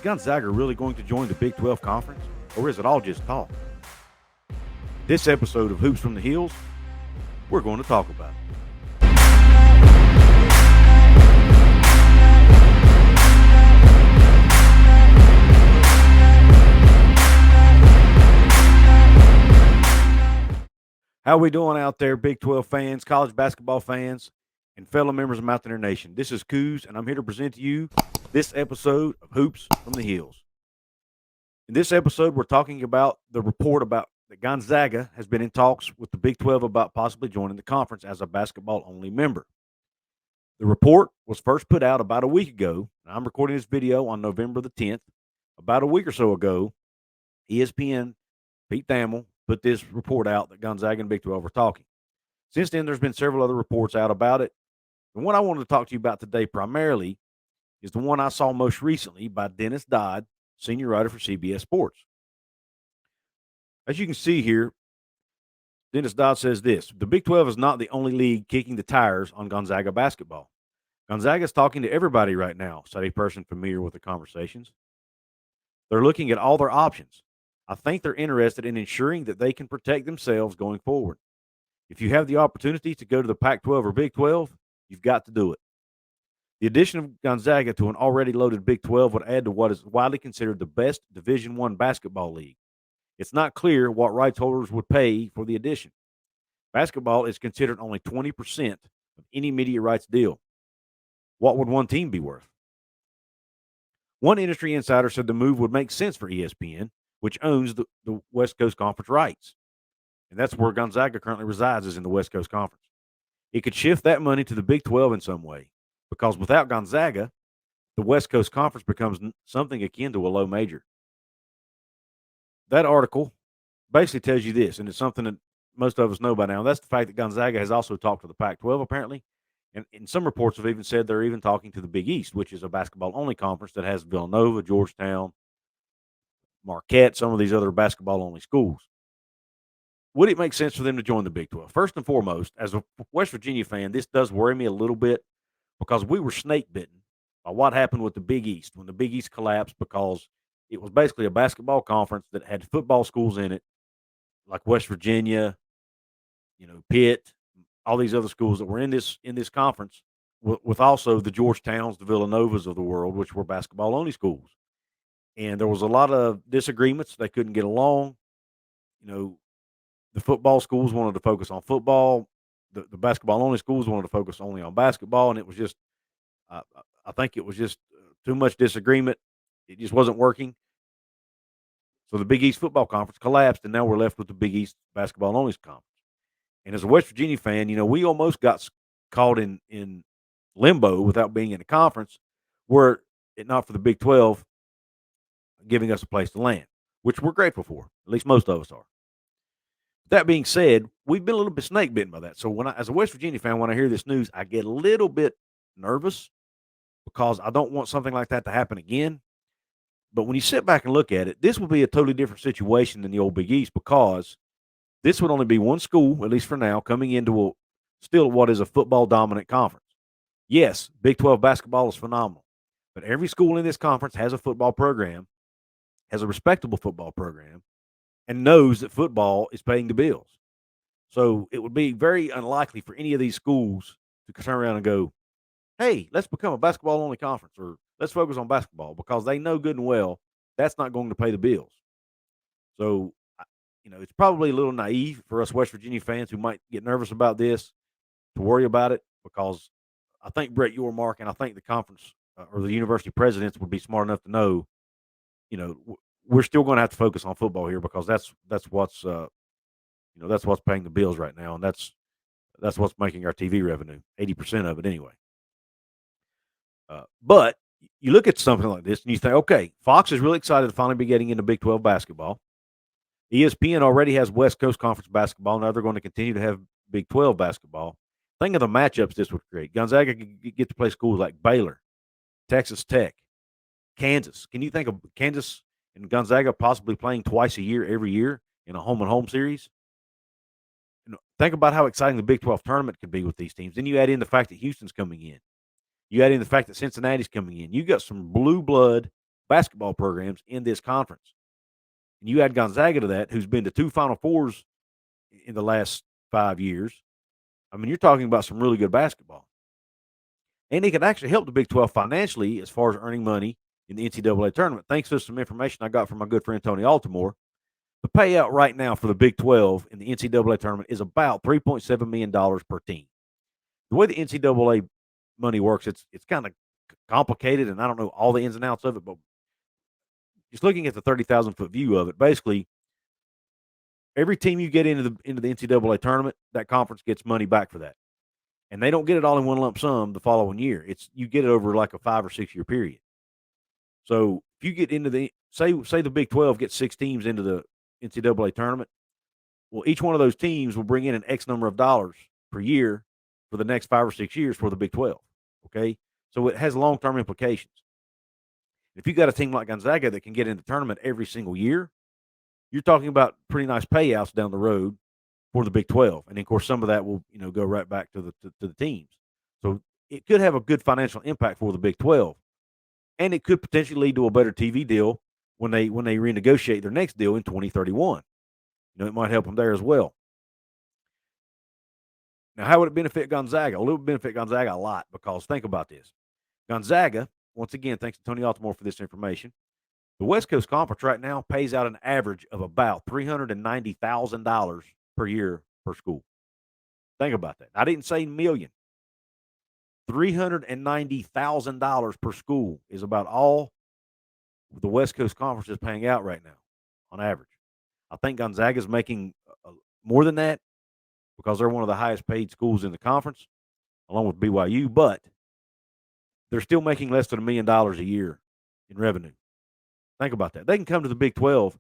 Gonzaga really going to join the Big 12 Conference, or is it all just talk? This episode of Hoops from the Hills, we're going to talk about it. How we doing out there, Big 12 fans, college basketball fans, and fellow members of Mountaineer Nation? This is Couz, and I'm here to present to you this episode of Hoops from the Hills. In this episode, we're talking about the report about that Gonzaga has been in talks with the Big 12 about possibly joining the conference as a basketball-only member. The report was first put out about a week ago. I'm recording this video on November the 10th. About a week or so ago, ESPN, Pete Thamel, put this report out that Gonzaga and Big 12 were talking. Since then, there's been several other reports out about it. The one I wanted to talk to you about today primarily is the one I saw most recently by Dennis Dodd, senior writer for CBS Sports. As you can see here, Dennis Dodd says this: the Big 12 is not the only league kicking the tires on Gonzaga basketball. Gonzaga is talking to everybody right now, said a person familiar with the conversations. They're looking at all their options. I think they're interested in ensuring that they can protect themselves going forward. If you have the opportunity to go to the Pac-12 or Big 12, you've got to do it. The addition of Gonzaga to an already loaded Big 12 would add to what is widely considered the best Division I basketball league. It's not clear what rights holders would pay for the addition. Basketball is considered only 20% of any media rights deal. What would one team be worth? One industry insider said the move would make sense for ESPN, which owns the West Coast Conference rights. And that's where Gonzaga currently resides, is in the West Coast Conference. It could shift that money to the Big 12 in some way, because without Gonzaga, the West Coast Conference becomes something akin to a low major. That article basically tells you this, and it's something that most of us know by now. That's the fact that Gonzaga has also talked to the Pac-12, apparently. And some reports have even said they're even talking to the Big East, which is a basketball-only conference that has Villanova, Georgetown, Marquette, some of these other basketball-only schools. Would it make sense for them to join the Big 12? First and foremost, as a West Virginia fan, this does worry me a little bit because we were snake bitten by what happened with the Big East when the Big East collapsed, because it was basically a basketball conference that had football schools in it, like West Virginia, Pitt, all these other schools that were in this conference, with also the Georgetowns, the Villanovas of the world, which were basketball-only schools. And there was a lot of disagreements. They couldn't get along. The football schools wanted to focus on football. The basketball-only schools wanted to focus only on basketball. And it was just, I think it was just too much disagreement. It just wasn't working. So the Big East Football Conference collapsed, and now we're left with the Big East Basketball-Only Conference. And as a West Virginia fan, we almost got caught in limbo without being in a conference, were it not for the Big 12 giving us a place to land, which we're grateful for. At least most of us are. That being said, we've been a little bit snake bitten by that. So as a West Virginia fan, when I hear this news, I get a little bit nervous because I don't want something like that to happen again. But when you sit back and look at it, this would be a totally different situation than the old Big East, because this would only be one school, at least for now, coming into still what is a football-dominant conference. Yes, Big 12 basketball is phenomenal, but every school in this conference has a football program, has a respectable football program, and knows that football is paying the bills. So it would be very unlikely for any of these schools to turn around and go, hey, let's become a basketball-only conference, or let's focus on basketball, because they know good and well that's not going to pay the bills. So, it's probably a little naive for us West Virginia fans who might get nervous about this to worry about it, because I think Brett Yormark and I think the conference or the university presidents would be smart enough to know, we're still going to have to focus on football here, because that's what's that's what's paying the bills right now, and that's what's making our TV revenue, 80% of it anyway. But you look at something like this and you think, okay, Fox is really excited to finally be getting into Big 12 basketball. ESPN already has West Coast Conference basketball. Now they're going to continue to have Big 12 basketball. Think of the matchups this would create. Gonzaga could get to play schools like Baylor, Texas Tech, Kansas. Can you think of Kansas and Gonzaga possibly playing twice a year, every year, in a home-and-home series? Think about how exciting the Big 12 tournament could be with these teams. Then you add in the fact that Houston's coming in. You add in the fact that Cincinnati's coming in. You got some blue blood basketball programs in this conference. And you add Gonzaga to that, who's been to 2 Final Fours in the last 5 years. I mean, you're talking about some really good basketball. And it could actually help the Big 12 financially as far as earning money in the NCAA tournament. Thanks to some information I got from my good friend Tony Altimore, the payout right now for the Big 12 in the NCAA tournament is about $3.7 million per team. The way the NCAA money works, it's kind of complicated, and I don't know all the ins and outs of it, but just looking at the 30,000-foot view of it, basically, every team you get into the NCAA tournament, that conference gets money back for that. And they don't get it all in one lump sum the following year. It's you get it over like a 5 or 6 year period. So if you get into the say the Big 12 gets 6 teams into the NCAA tournament, well, each one of those teams will bring in an X number of dollars per year for the next 5 or 6 years for the Big 12. Okay, so it has long term implications. If you got a team like Gonzaga that can get in the tournament every single year, you're talking about pretty nice payouts down the road for the Big 12, and of course, some of that will go right back to the teams. So it could have a good financial impact for the Big 12, and it could potentially lead to a better TV deal when they renegotiate their next deal in 2031. It might help them there as well. Now, how would it benefit Gonzaga? Well, it would benefit Gonzaga a lot because think about this: Gonzaga, once again, thanks to Tony Altimore for this information. The West Coast Conference right now pays out an average of about $390,000 per year per school. Think about that. I didn't say million. $390,000 per school is about all the West Coast Conference is paying out right now on average. I think Gonzaga is making more than that because they're one of the highest paid schools in the conference, along with BYU, but they're still making less than $1 million a year in revenue. Think about that. They can come to the Big 12,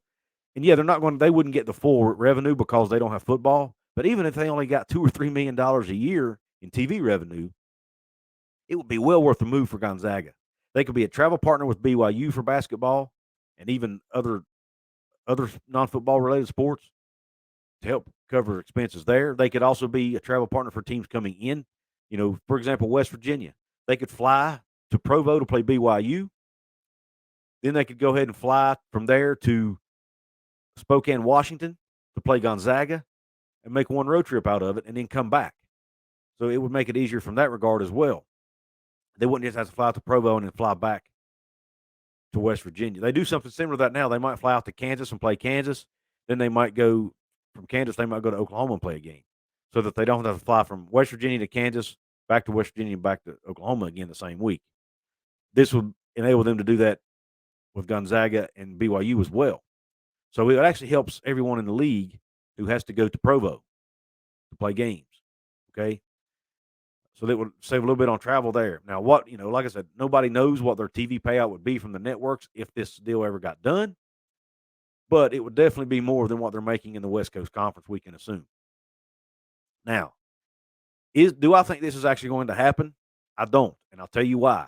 and yeah, they wouldn't get the full revenue because they don't have football. But even if they only got $2 or $3 million a year in TV revenue, it would be well worth the move for Gonzaga. They could be a travel partner with BYU for basketball and even other non-football related sports to help cover expenses there. They could also be a travel partner for teams coming in. For example, West Virginia. They could fly to Provo to play BYU. Then they could go ahead and fly from there to Spokane, Washington to play Gonzaga and make one road trip out of it and then come back. So it would make it easier from that regard as well. They wouldn't just have to fly to Provo and then fly back to West Virginia. They do something similar to that now. They might fly out to Kansas and play Kansas. Then they might go from Kansas, they might go to Oklahoma and play a game so that they don't have to fly from West Virginia to Kansas, back to West Virginia, and back to Oklahoma again the same week. This would enable them to do that with Gonzaga and BYU as well. So it actually helps everyone in the league who has to go to Provo to play games. Okay. So that would save a little bit on travel there. Now, like I said, nobody knows what their TV payout would be from the networks if this deal ever got done, but it would definitely be more than what they're making in the West Coast Conference, we can assume. Now, do I think this is actually going to happen? I don't, and I'll tell you why.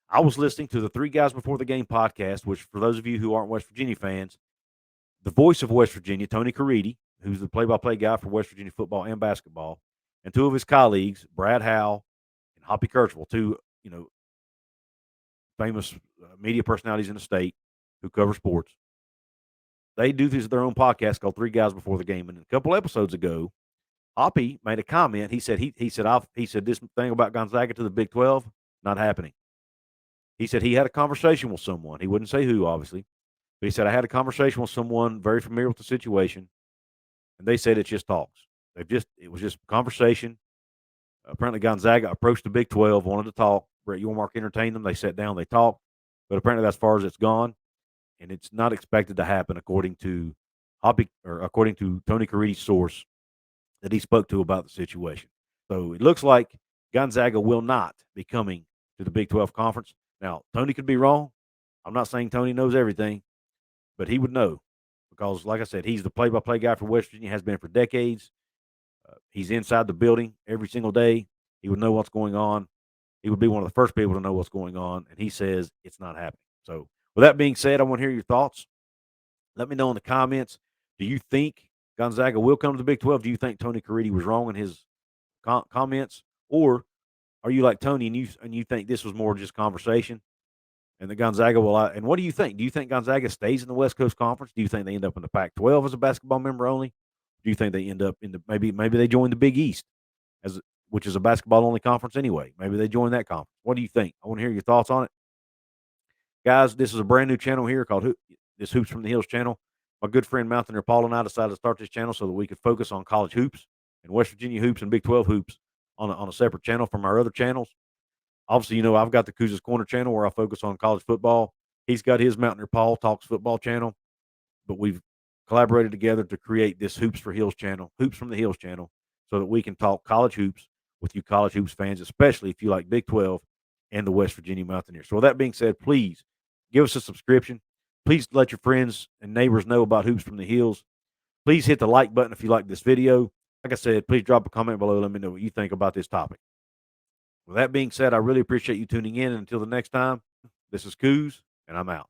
I was listening to the Three Guys Before the Game podcast, which for those of you who aren't West Virginia fans, the voice of West Virginia, Tony Caridi, who's the play-by-play guy for West Virginia football and basketball, and two of his colleagues, Brad Howell and Hoppy Kirchwell, two famous media personalities in the state who cover sports. They do their own podcast called Three Guys Before the Game. And a couple episodes ago, Hoppy made a comment. He said he said this thing about Gonzaga to the Big 12 not happening. He said he had a conversation with someone. He wouldn't say who, obviously, but he said I had a conversation with someone very familiar with the situation, and they said it's just talks. It was just conversation. Apparently, Gonzaga approached the Big 12, wanted to talk. Brett Yormark entertained them. They sat down, they talked, but apparently that's as far as it's gone, and it's not expected to happen according to Tony Caridi's source that he spoke to about the situation. So it looks like Gonzaga will not be coming to the Big 12 conference. Now, Tony could be wrong. I'm not saying Tony knows everything, but he would know because, like I said, he's the play-by-play guy for West Virginia, has been for decades. He's inside the building every single day. He would know what's going on. He would be one of the first people to know what's going on, and he says it's not happening. So with that being said, I want to hear your thoughts. Let me know in the comments. Do you think Gonzaga will come to the Big 12? Do you think Tony Caridi was wrong in his comments? Or are you like Tony and you think this was more just conversation and the Gonzaga will. And what do you think? Do you think Gonzaga stays in the West Coast Conference? Do you think they end up in the Pac-12 as a basketball member only? Do you think they end up in the maybe they join the Big East as which is a basketball only conference anyway? Maybe they join that conference. What do you think? I want to hear your thoughts on it, guys. This is a brand new channel here called this Hoops from the Hills channel. My good friend Mountaineer Paul and I decided to start this channel so that we could focus on college hoops and West Virginia hoops and Big 12 hoops on a separate channel from our other channels. Obviously, I've got the Couz's Corner channel where I focus on college football. He's got his Mountaineer Paul Talks Football channel, but we've collaborated together to create this Hoops for Hills channel, Hoops from the Hills channel, so that we can talk college hoops with you college hoops fans, especially if you like Big 12 and the West Virginia Mountaineers. So with that being said, please give us a subscription. Please let your friends and neighbors know about Hoops from the Hills. Please hit the like button if you like this video. Like I said, please drop a comment below. Let me know what you think about this topic. With that being said, I really appreciate you tuning in. And until the next time, this is Couz, and I'm out.